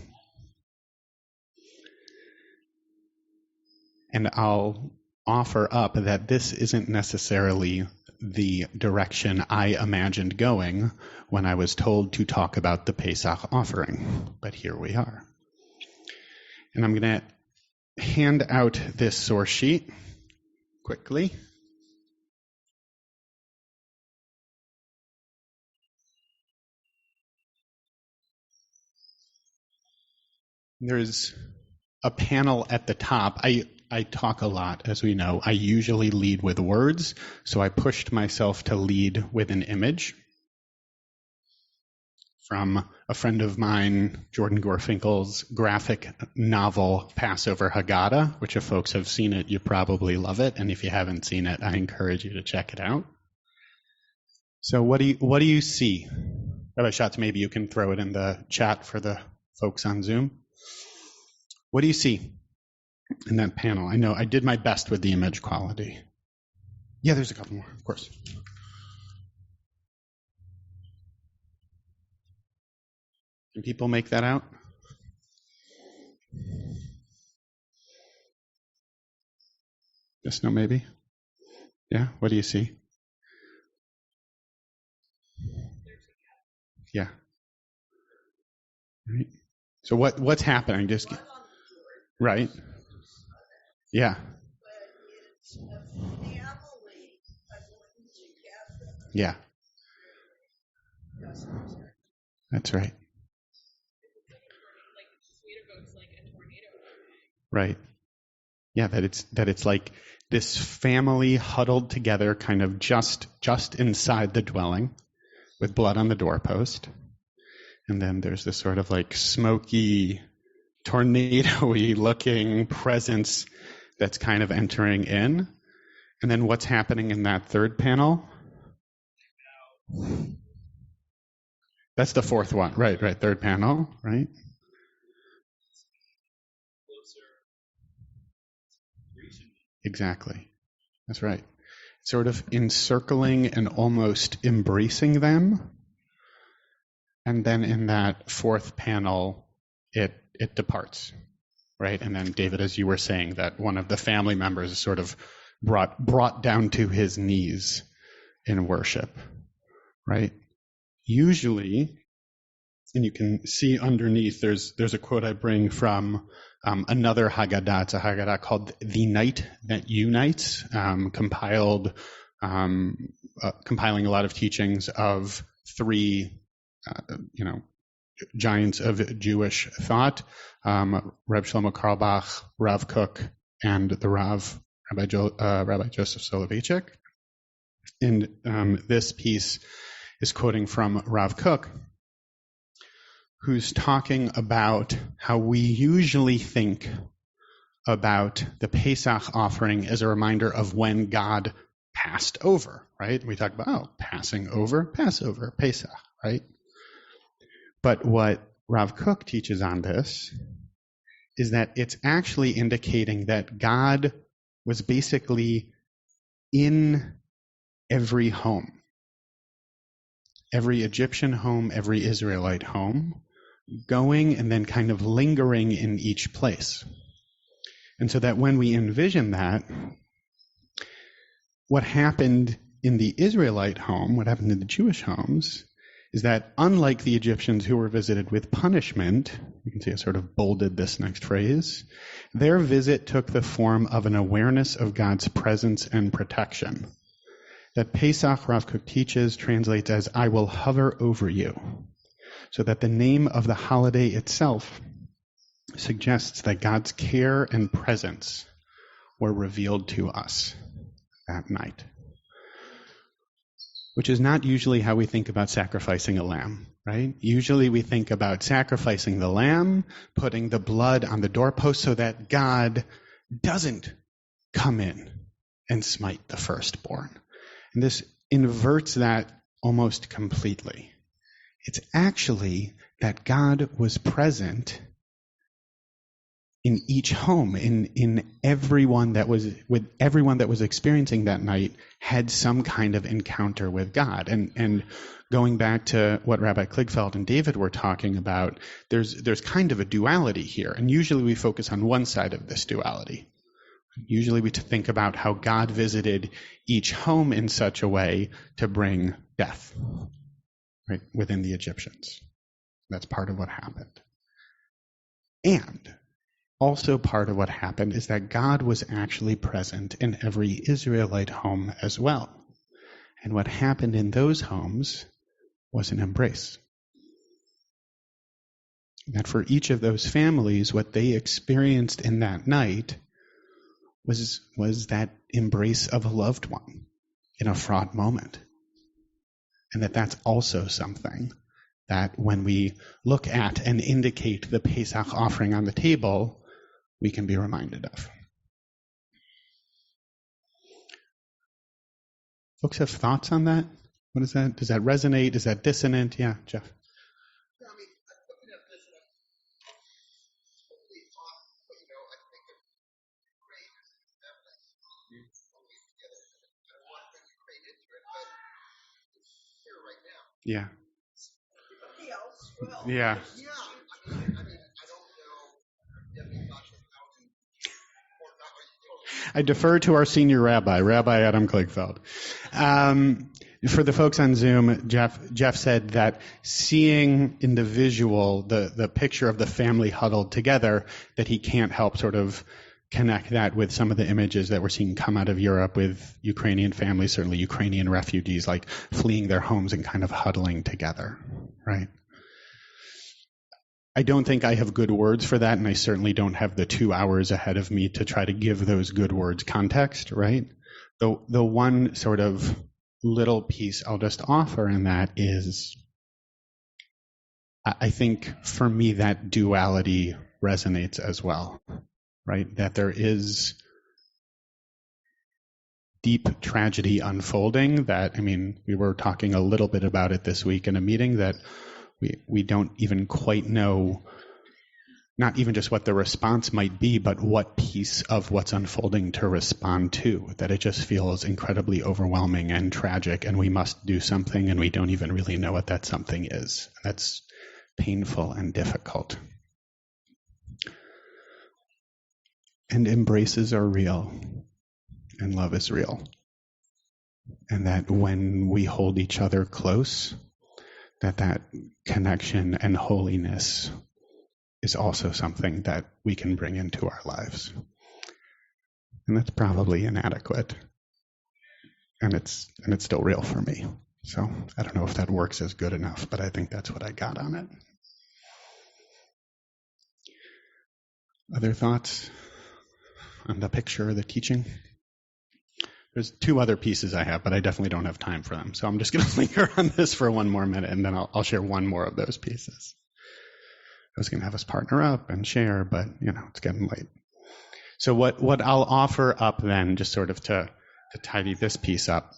And I'll offer up that this isn't necessarily the direction I imagined going when I was told to talk about the Pesach offering. But here we are. And I'm going to hand out this source sheet quickly. There's a panel at the top. I talk a lot, as we know. I usually lead with words, so I pushed myself to lead with an image from a friend of mine, Jordan Gorfinkel's graphic novel, Passover Haggadah, which if folks have seen it, you probably love it. And if you haven't seen it, I encourage you to check it out. So what do you see? Rabbi Schatz, maybe you can throw it in the chat for the folks on Zoom. What do you see in that panel? I know I did my best with the image quality. Yeah, there's a couple more, of course. Can people make that out? Yes, no, maybe? Yeah, what do you see? Yeah. Right. So what's happening? Just right. Yeah. Yeah. That's right. Right. Yeah, that it's like this family huddled together kind of just inside the dwelling with blood on the doorpost. And then there's this sort of like smoky, tornado-y looking presence that's kind of entering in. And then what's happening in that third panel? That's the fourth one. Right. Third panel, right? Exactly. That's right. Sort of encircling and almost embracing them. And then in that fourth panel, it departs, right? And then David, as you were saying, that one of the family members is sort of brought down to his knees in worship, right? Usually, and you can see underneath, there's a quote I bring from another Haggadah. It's a Haggadah called "The Night That Unites," compiling a lot of teachings of three, giants of Jewish thought: Reb Shlomo Carlebach, Rav Kook, and the Rabbi Joseph Soloveitchik. And this piece is quoting from Rav Kook, who's talking about how we usually think about the Pesach offering as a reminder of when God passed over, right? We talk about, passing over, Passover, Pesach, right? But what Rav Kook teaches on this is that it's actually indicating that God was basically in every home. Every Egyptian home, every Israelite home, going and then kind of lingering in each place. And so that when we envision that, what happened in the Israelite home, what happened in the Jewish homes, is that unlike the Egyptians who were visited with punishment, you can see I sort of bolded this next phrase, their visit took the form of an awareness of God's presence and protection. That Pesach, Rav Kook teaches, translates as, "I will hover over you," so that the name of the holiday itself suggests that God's care and presence were revealed to us that night, which is not usually how we think about sacrificing a lamb, right? Usually we think about sacrificing the lamb, putting the blood on the doorpost so that God doesn't come in and smite the firstborn. And this inverts that almost completely. It's actually that God was present in each home, in everyone that was experiencing that night had some kind of encounter with God. And going back to what Rabbi Kligfeld and David were talking about, there's kind of a duality here. And usually we focus on one side of this duality. Usually we think about how God visited each home in such a way to bring death, right, within the Egyptians. That's part of what happened. And also part of what happened is that God was actually present in every Israelite home as well. And what happened in those homes was an embrace. That for each of those families, what they experienced in that night was that embrace of a loved one in a fraught moment. And that's also something that when we look at and indicate the Pesach offering on the table, we can be reminded of. Folks have thoughts on that? What is that? Does that resonate? Is that dissonant? Yeah, Jeff. Yeah. Yeah. I defer to our senior rabbi, Rabbi Adam Kligfeld. For the folks on Zoom, Jeff said that seeing in the visual the picture of the family huddled together, that he can't help sort of connect that with some of the images that we're seeing come out of Europe with Ukrainian families, certainly Ukrainian refugees, like fleeing their homes and kind of huddling together, right? I don't think I have good words for that, and I certainly don't have the 2 hours ahead of me to try to give those good words context, right? The one sort of little piece I'll just offer in that is, I think for me that duality resonates as well, right? That there is deep tragedy unfolding that, I mean, we were talking a little bit about it this week in a meeting, that we don't even quite know, not even just what the response might be, but what piece of what's unfolding to respond to, that it just feels incredibly overwhelming and tragic, and we must do something, and we don't even really know what that something is. That's painful and difficult. And embraces are real, and love is real. And that when we hold each other close, that connection and holiness is also something that we can bring into our lives. And that's probably inadequate. And it's still real for me. So I don't know if that works as good enough, but I think that's what I got on it. Other thoughts on the picture or the teaching? There's 2 other pieces I have, but I definitely don't have time for them. So I'm just going to linger on this for 1 more minute, and then I'll share 1 more of those pieces. I was going to have us partner up and share, but, it's getting late. So what I'll offer up then, just sort of to tidy this piece up,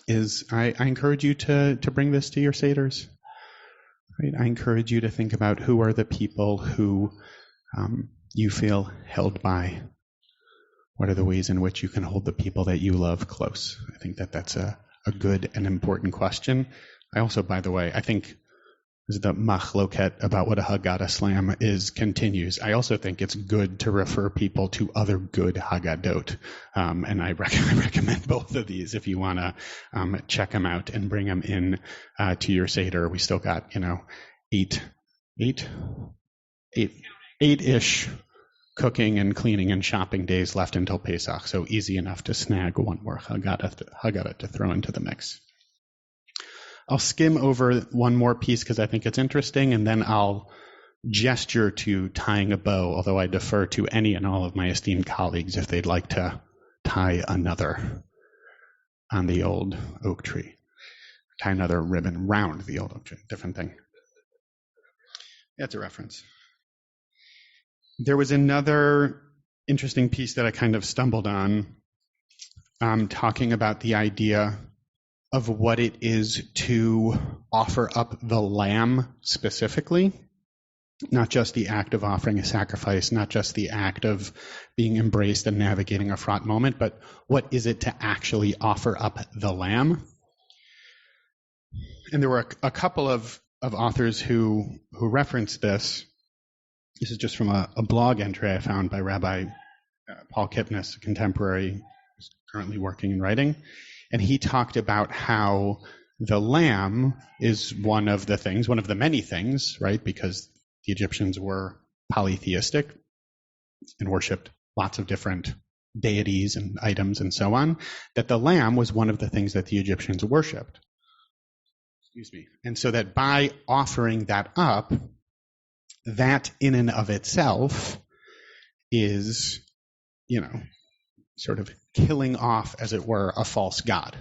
is I encourage you to bring this to your seders. Right? I encourage you to think about who are the people who you feel held by. What are the ways in which you can hold the people that you love close? I think that's a good and important question. I also, by the way, I think as the machloket about what a Haggadah slam is continues, I also think it's good to refer people to other good Haggadot. And I recommend both of these if you want to check them out and bring them in to your Seder. We still got, 8-ish cooking and cleaning and shopping days left until Pesach, so easy enough to snag 1 more Haggadah to throw into the mix. I'll skim over 1 more piece because I think it's interesting, and then I'll gesture to tying a bow, although I defer to any and all of my esteemed colleagues if they'd like to tie another on the old oak tree. Tie another ribbon round the old oak tree, different thing. That's a reference. There was another interesting piece that I kind of stumbled on, talking about the idea of what it is to offer up the lamb specifically, not just the act of offering a sacrifice, not just the act of being embraced and navigating a fraught moment, but what is it to actually offer up the lamb? And there were a couple of authors who referenced this. This is just from a blog entry I found by Rabbi Paul Kipnis, a contemporary who's currently working and writing. And he talked about how the lamb is one of the many things, right? Because the Egyptians were polytheistic and worshipped lots of different deities and items and so on, that the lamb was one of the things that the Egyptians worshipped. And so that by offering that up, that in and of itself is, sort of killing off, as it were, a false god.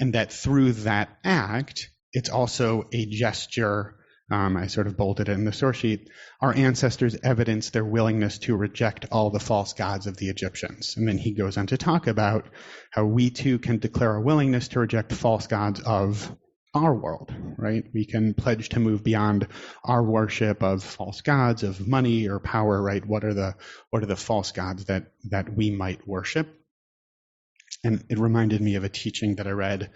And that through that act, it's also a gesture, I sort of bolded it in the source sheet, our ancestors evidenced their willingness to reject all the false gods of the Egyptians. And then he goes on to talk about how we too can declare our willingness to reject false gods of our world, right? We can pledge to move beyond our worship of false gods, of money or power, right? What are the false gods that we might worship? And it reminded me of a teaching that I read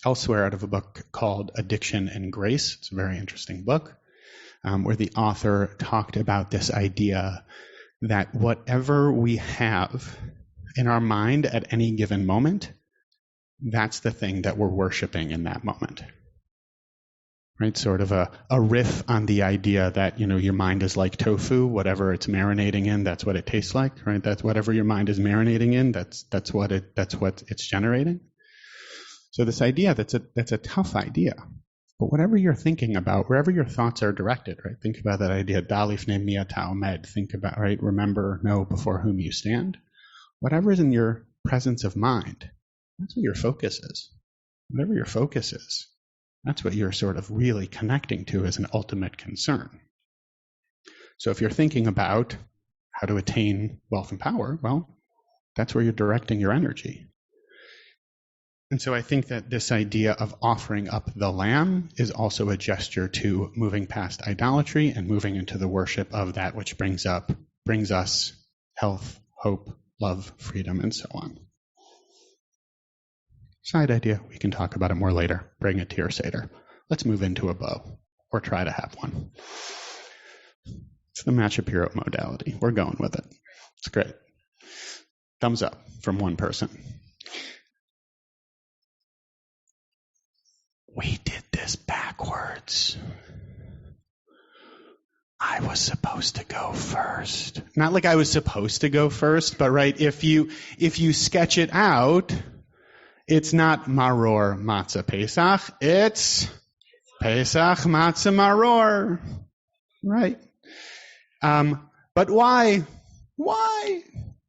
elsewhere out of a book called Addiction and Grace. It's a very interesting book where the author talked about this idea that whatever we have in our mind at any given moment, that's the thing that we're worshiping in that moment, right? Sort of a riff on the idea that, your mind is like tofu, whatever it's marinating in, that's what it tastes like, right? That's whatever your mind is marinating in, that's what it's generating. So this idea, that's a tough idea. But whatever you're thinking about, wherever your thoughts are directed, right? Think about that idea, dalifne miyata omed. Think about, right? Remember, know before whom you stand. Whatever is in your presence of mind, that's what your focus is. Whatever your focus is, that's what you're sort of really connecting to as an ultimate concern. So if you're thinking about how to attain wealth and power, well, that's where you're directing your energy. And so I think that this idea of offering up the lamb is also a gesture to moving past idolatry and moving into the worship of that which brings us health, hope, love, freedom, and so on. Side idea, we can talk about it more later. Bring it to your seder. Let's move into a bow, or try to have one. It's the Shapiro modality. We're going with it. It's great. Thumbs up from one person. We did this backwards. I was supposed to go first. Not like I was supposed to go first, but right, if you sketch it out, it's not maror matzah Pesach, it's Pesach matzah maror. Right. But why?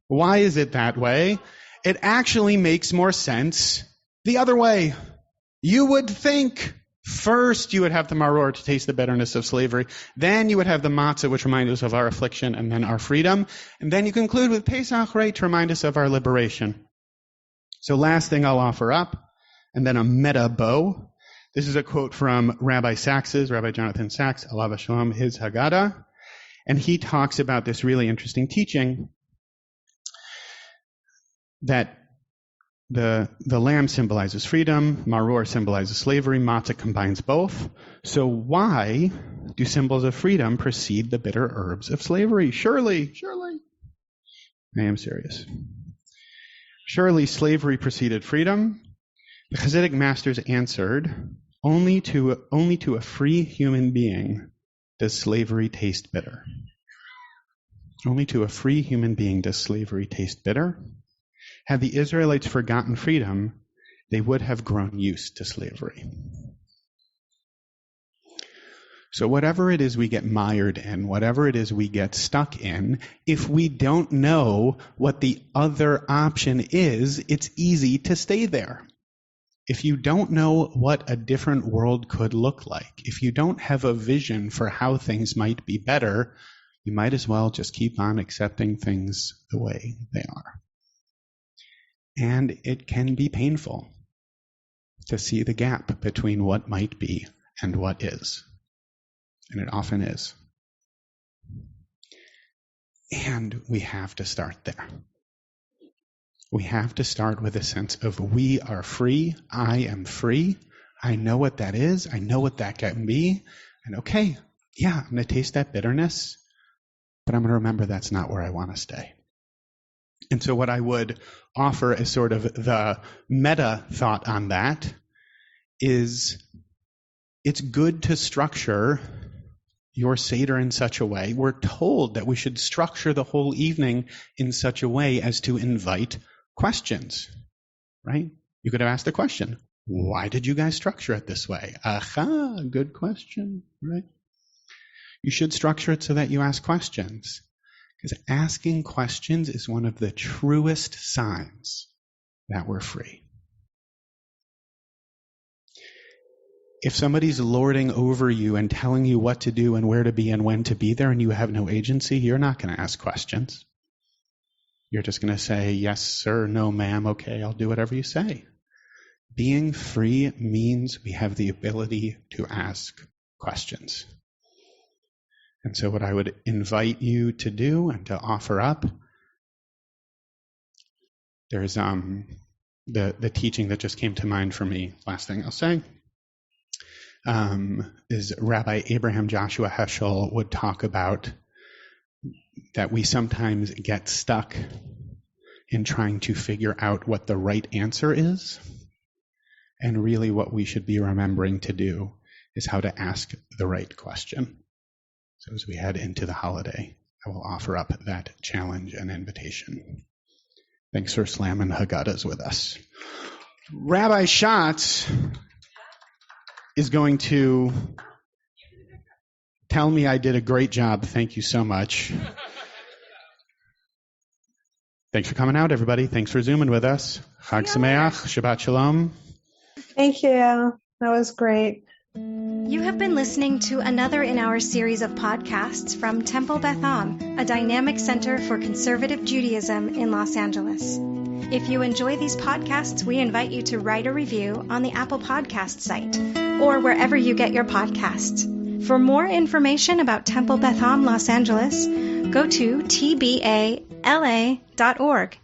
Why is it that way? It actually makes more sense the other way. You would think first you would have the maror to taste the bitterness of slavery. Then you would have the matzah, which reminds us of our affliction and then our freedom. And then you conclude with Pesach, right, to remind us of our liberation. So last thing I'll offer up, and then a meta bow. This is a quote from Rabbi Jonathan Sachs, alav hashalom, his Haggadah. And he talks about this really interesting teaching that the lamb symbolizes freedom, maror symbolizes slavery, matzah combines both. So why do symbols of freedom precede the bitter herbs of slavery? Surely, I am serious. Surely slavery preceded freedom. The Hasidic masters answered, only to a free human being does slavery taste bitter. Only to a free human being does slavery taste bitter. Had the Israelites forgotten freedom, they would have grown used to slavery. So whatever it is we get mired in, whatever it is we get stuck in, if we don't know what the other option is, it's easy to stay there. If you don't know what a different world could look like, if you don't have a vision for how things might be better, you might as well just keep on accepting things the way they are. And it can be painful to see the gap between what might be and what is. And it often is. And we have to start there. We have to start with a sense of we are free, I am free, I know what that is, I know what that can be, and okay, yeah, I'm going to taste that bitterness, but I'm going to remember that's not where I want to stay. And so what I would offer as sort of the meta thought on that is it's good to structure your seder in such a way. We're told that we should structure the whole evening in such a way as to invite questions, right? You could have asked the question, why did you guys structure it this way? Aha, good question, right? You should structure it so that you ask questions. Because asking questions is one of the truest signs that we're free. If somebody's lording over you and telling you what to do and where to be and when to be there and you have no agency, you're not going to ask questions. You're just going to say, yes, sir, no, ma'am, okay, I'll do whatever you say. Being free means we have the ability to ask questions. And so what I would invite you to do and to offer up, there's the teaching that just came to mind for me, last thing I'll say, is Rabbi Abraham Joshua Heschel would talk about that we sometimes get stuck in trying to figure out what the right answer is. And really what we should be remembering to do is how to ask the right question. So as we head into the holiday, I will offer up that challenge and invitation. Thanks for slamming Haggadahs with us. Rabbi Schatz is going to tell me I did a great job. Thank you so much. Thanks for coming out, everybody. Thanks for Zooming with us. Chag Sameach, Shabbat Shalom. Thank you. That was great. You have been listening to another in our series of podcasts from Temple Beth Am, a dynamic center for conservative Judaism in Los Angeles. If you enjoy these podcasts, we invite you to write a review on the Apple Podcast site or wherever you get your podcasts. For more information about Temple Beth Am Los Angeles, go to tbala.org.